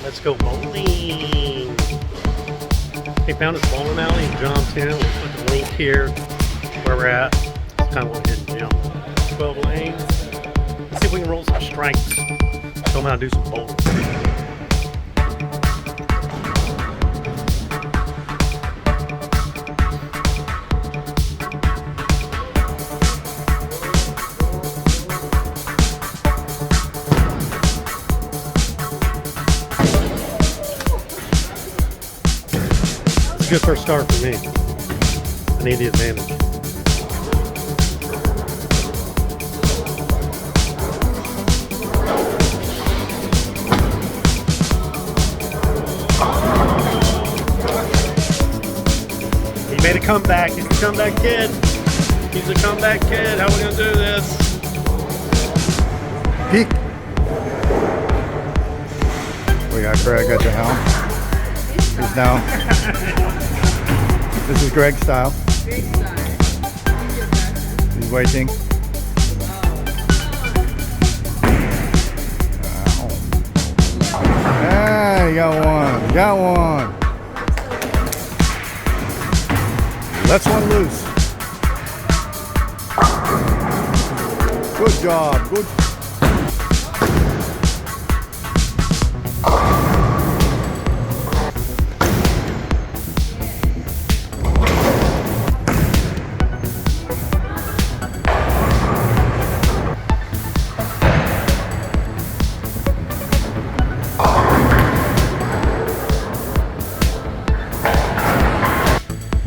Let's go bowling. They found this bowling alley in John 10. We'll put the link here where we're at. It's kind of what hidden gem. 12 lanes. Let's see if we can roll some strikes. Show them how to do some bowling. Good first start for me. I need the advantage. He made a comeback. He's a comeback kid. He's a comeback kid. How are we gonna do this? Peek. We got Greg at the helm. He's now. This is Greg's style. He's waiting. Ah, you got one. You got one. Let's one loose. Good job. Good.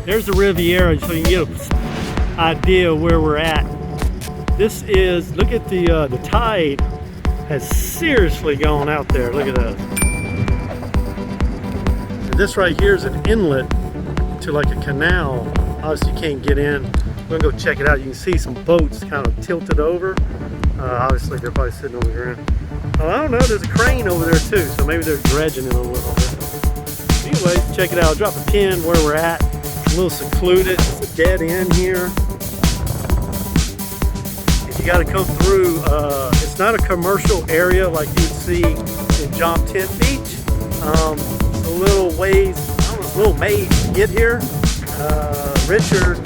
There's the Riviera, so you can get an idea of where we're at. This is, look at the tide has seriously gone out there. Look at that. And this right here is an inlet to like a canal. Obviously you can't get in. We're gonna go check it out. You can see some boats kind of tilted over. Obviously they're probably sitting on the ground. Oh, I don't know, there's a crane over there too, so maybe they're dredging it a little bit. Anyways, check it out. I'll drop a pin where we're at. A little secluded. It's a dead end here. If you got to come through, it's not a commercial area like you'd see in John 10 Beach. It's a little ways, a little maze to get here. Richard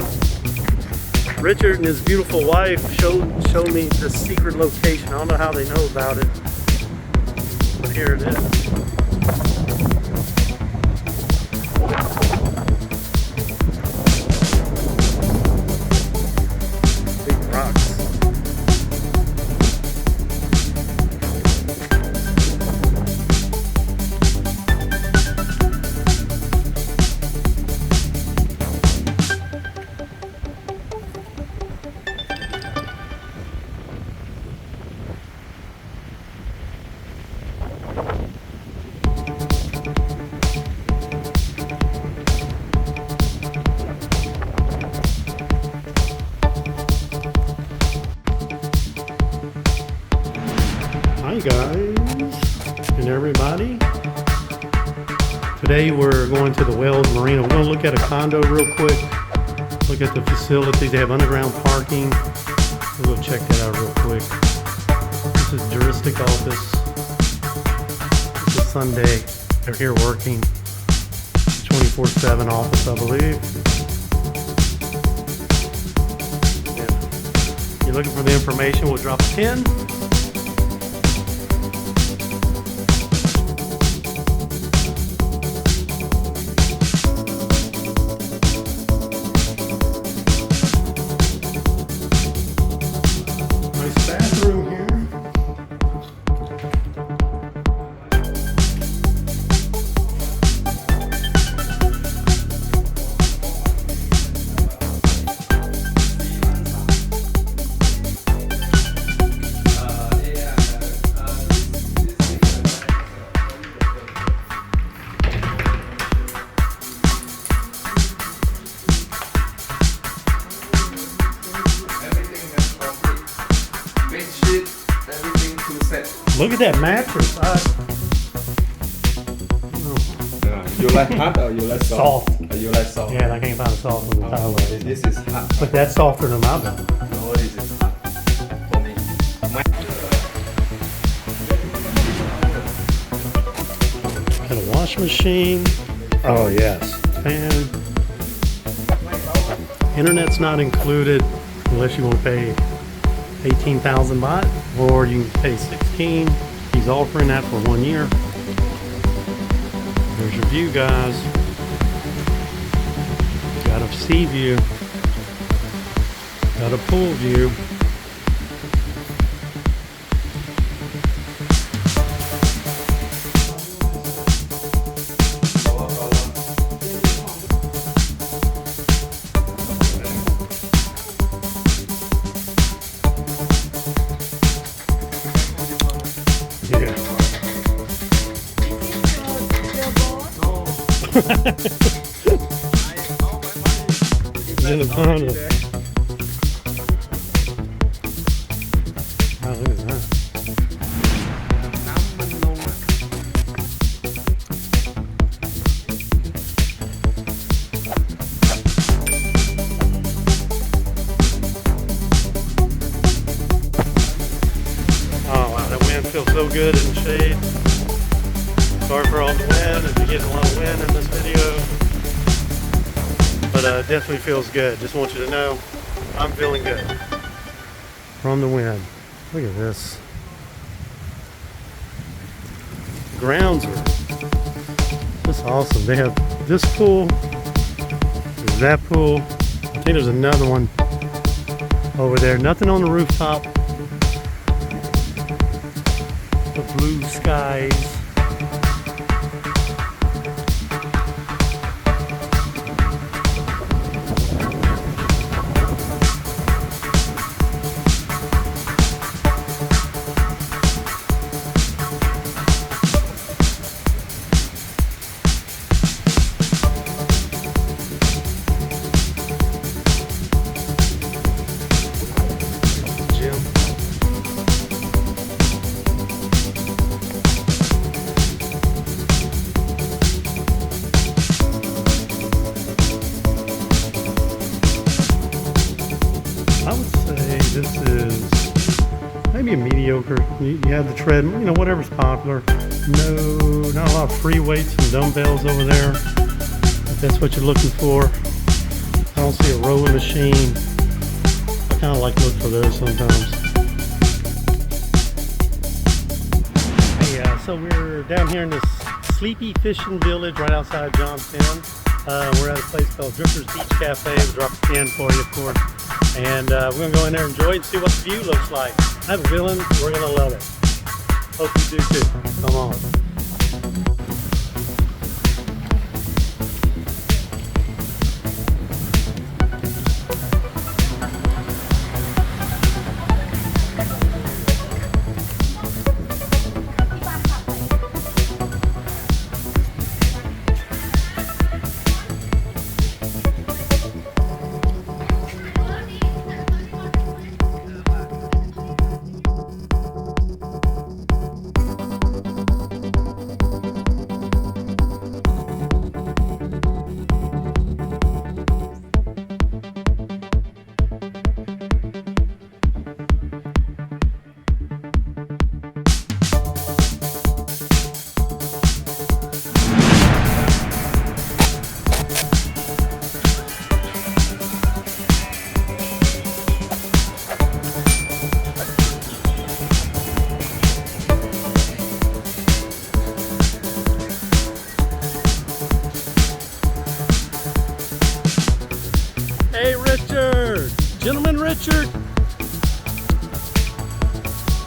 and his beautiful wife showed me the secret location. I don't know how they know about it, but here it is. Hi guys and everybody. Today we're going to the Wells Marina. We're going to look at a condo real quick. Look at the facilities. They have underground parking. We'll go check that out real quick. This is juristic office. It's a Sunday. They're here working. 24/7 office, I believe. Yeah. You're looking for the information, we'll drop a pin. Look at that mattress. You like hot or you like soft? Or you like soft? Yeah, I can't find a soft one. This is hot. But that's softer than my bed. No, this is hot for me. Got a washing machine. Oh, yes. Fan. Internet's not included unless you want to pay 18,000 baht, or you can pay 16. He's offering that for 1 year. There's your view, guys. Got a sea view. Got a pool view. In the Condo. Wow, look at that. Oh wow, that wind feels so good in the shade. Sorry for all the wind, if you're getting a lot of wind in this video. But definitely feels good. Just want you to know I'm feeling good from the wind. Look at this. The grounds are just awesome. They have this pool, there's that pool. I think there's another one over there. Nothing on the rooftop. The blue skies. I would say this is maybe a mediocre. You have the tread, whatever's popular. No, not a lot of free weights and dumbbells over there. If that's what you're looking for. I don't see a rowing machine. I kind of like to look for those sometimes. Hey, so we're down here in this sleepy fishing village right outside Johnstown. We're at a place called Drifter's Beach Cafe. We'll drop a pin for you, of course. And we're going to go in there and enjoy it and see what the view looks like. I have a feeling we're going to love it. Hope you do too. Come on. Hey, Richard! Gentleman Richard!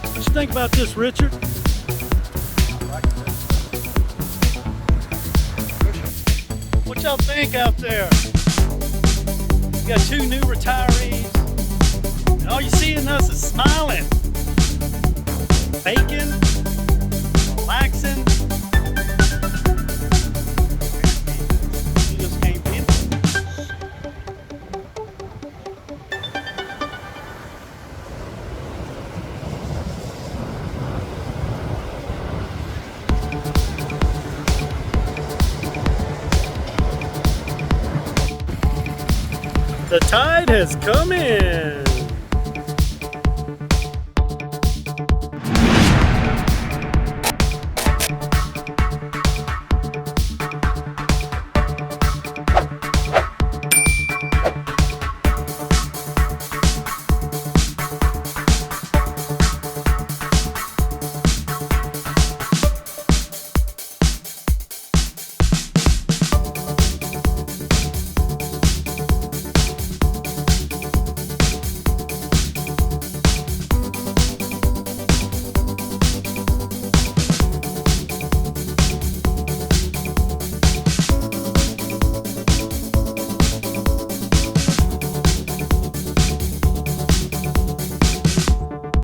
What you think about this, Richard? What y'all think out there? You got two new retirees, and all you see in us is smiling, baking, relaxing. You just can't beat it. The tide has come in.